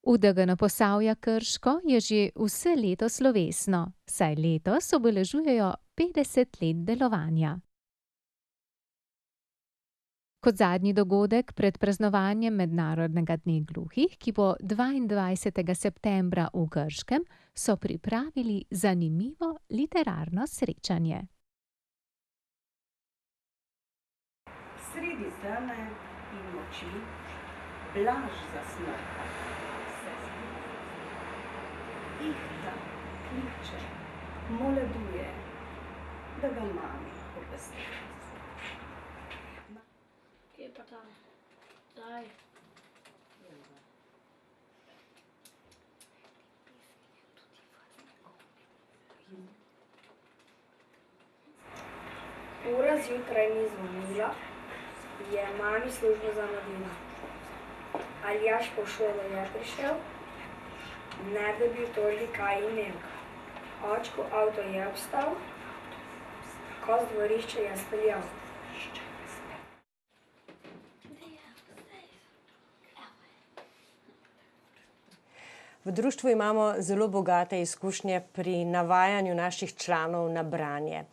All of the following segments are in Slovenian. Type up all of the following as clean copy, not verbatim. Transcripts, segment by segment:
V DGN Posavja Krško je že vse leto slovesno, saj letos obeležujejo 50 let delovanja. Kot zadnji dogodek pred praznovanjem Mednarodnega dne gluhih, ki bo 22. septembra v Krškem, so pripravili zanimivo literarno srečanje. Sredi teme in noči Blaž zasmrka, se zbudi. Ihta, kliče, moleduje, da ga mami obvesti. Kje pa tam? Daj. Ura zjutraj ni zvonila, je mami službo zamudila. Aljaž po šolo je prišel, ne da bi v torbi kaj imel. Očku avto je obstal, ko z dvorišča je speljal. V društvu imamo zelo bogate izkušnje pri navajanju naših članov na branje.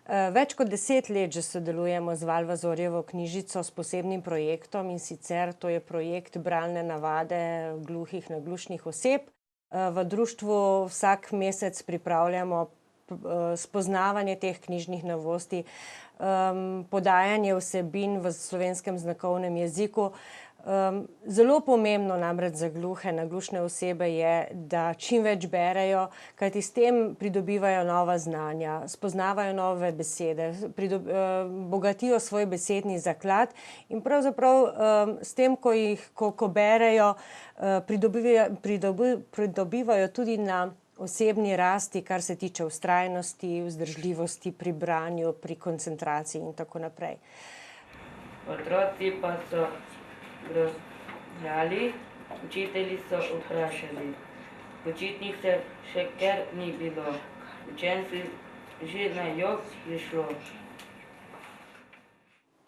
Več kot 10 let že sodelujemo z Valvazorjevo knjižico s posebnim projektom, in sicer to je projekt bralne navade gluhih, naglušnih oseb. V društvu vsak mesec pripravljamo spoznavanje teh knjižnih novosti, podajanje vsebin v slovenskem znakovnem jeziku. Zelo pomembno namreč za gluhe, naglušne osebe je, da čim več berejo, kajti s tem pridobivajo nova znanja, spoznavajo nove besede, bogatijo svoj besedni zaklad in pravzaprav s tem, ko berejo, pridobivajo tudi na osebni rasti, kar se tiče vztrajnosti, vzdržljivosti pri branju, pri koncentraciji in tako naprej. Otroci pa so grozljali, učitelji so vprašali. Počitnice še kar ni bilo, učenci že na jok je šlo.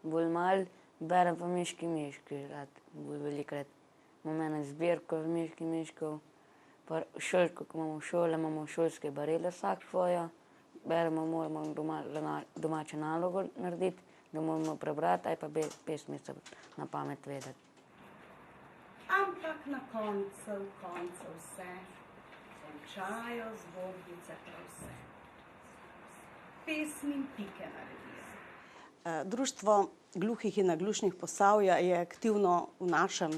Bolj malo berem pa Miški miški rad, bolj velikokrat. Imam eno zbirko Miški miškov, pa šolsko, ko imamo v šole, imamo šolske barele vsak svojo, beremo, moramo domačo nalogo narediti, da moramo prebrati, ali pa pesmico na pamet vedeti. Ampak na koncu vse, končajo zgodbice prav vse. Pesmi in pike naredijo. Društvo gluhih in naglušnih Posavja je aktivno v našem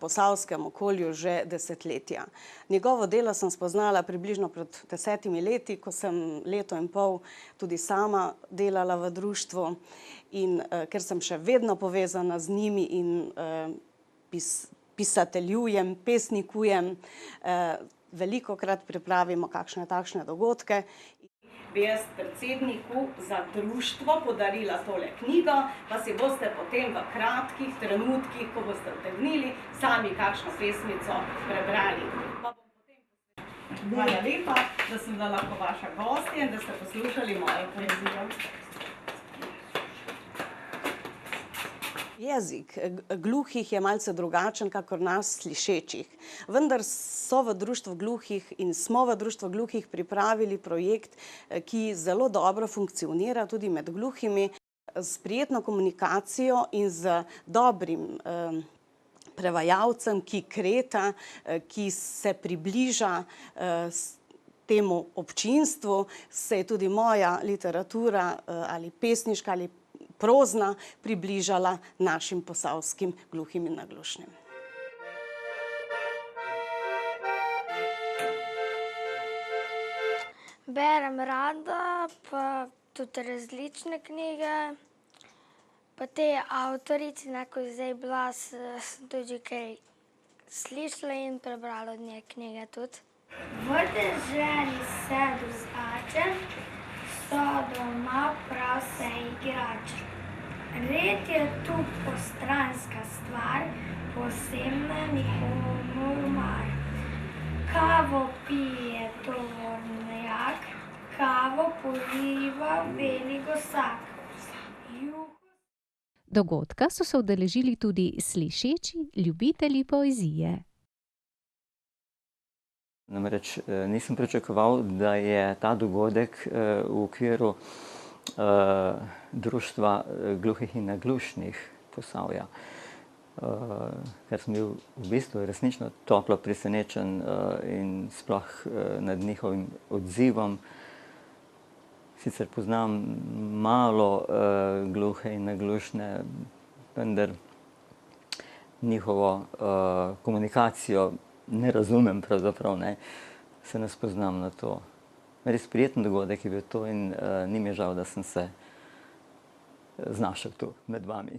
posavskem okolju že desetletja. Njegovo delo sem spoznala približno pred 10 leti, ko sem leto in pol tudi sama delala v društvu, in ker sem še vedno povezana z njimi in pisateljujem, pesnikujem, velikokrat pripravimo kakšne takšne dogodke. Bi jaz predsedniku za društvo podarila tole knjigo, pa si boste potem v kratkih trenutkih, ko boste utegnili, sami kakšno pesmico prebrali. Hvala lepa, da sem bila lahko vaša gostja in da ste poslušali mojo poezijo. Jezik gluhih je malce drugačen kakor nas slišečih, vendar so v društvu gluhih in smo v društvu gluhih pripravili projekt, ki zelo dobro funkcionira tudi med gluhimi, s prijetno komunikacijo in z dobrim prevajalcem, ki kreta, ki se približa temu občinstvu, se je tudi moja literatura ali pesniška ali prozna približala našim posavskim gluhim in naglušnim. Berem rada, pa tudi različne knjige, pa te avtorice, ko je zdaj bila, sem tudi kaj slišala in prebrala od nje knjige tudi. V deželi se drugače, so doma prav vse igrače. Red je tu postranska stvar, posebna nikomur mar. Kavo pije tovornjak, kavo poliva beli gosak. Dogodka so se udeležili tudi slišeči ljubitelji poezije. Namreč nisem pričakoval, da je ta dogodek v okviru Društva gluhih in naglušnih Posavja, ker sem bil v bistvu resnično toplo presenečen in sploh nad njihovim odzivom. Sicer poznam malo gluhe in naglušne, vendar njihovo komunikacijo ne razumem pravzaprav, ne. Se ne spoznam na to. Res prijeten dogodek je bil to in ni mi žal, da sem se znašel tu med vami.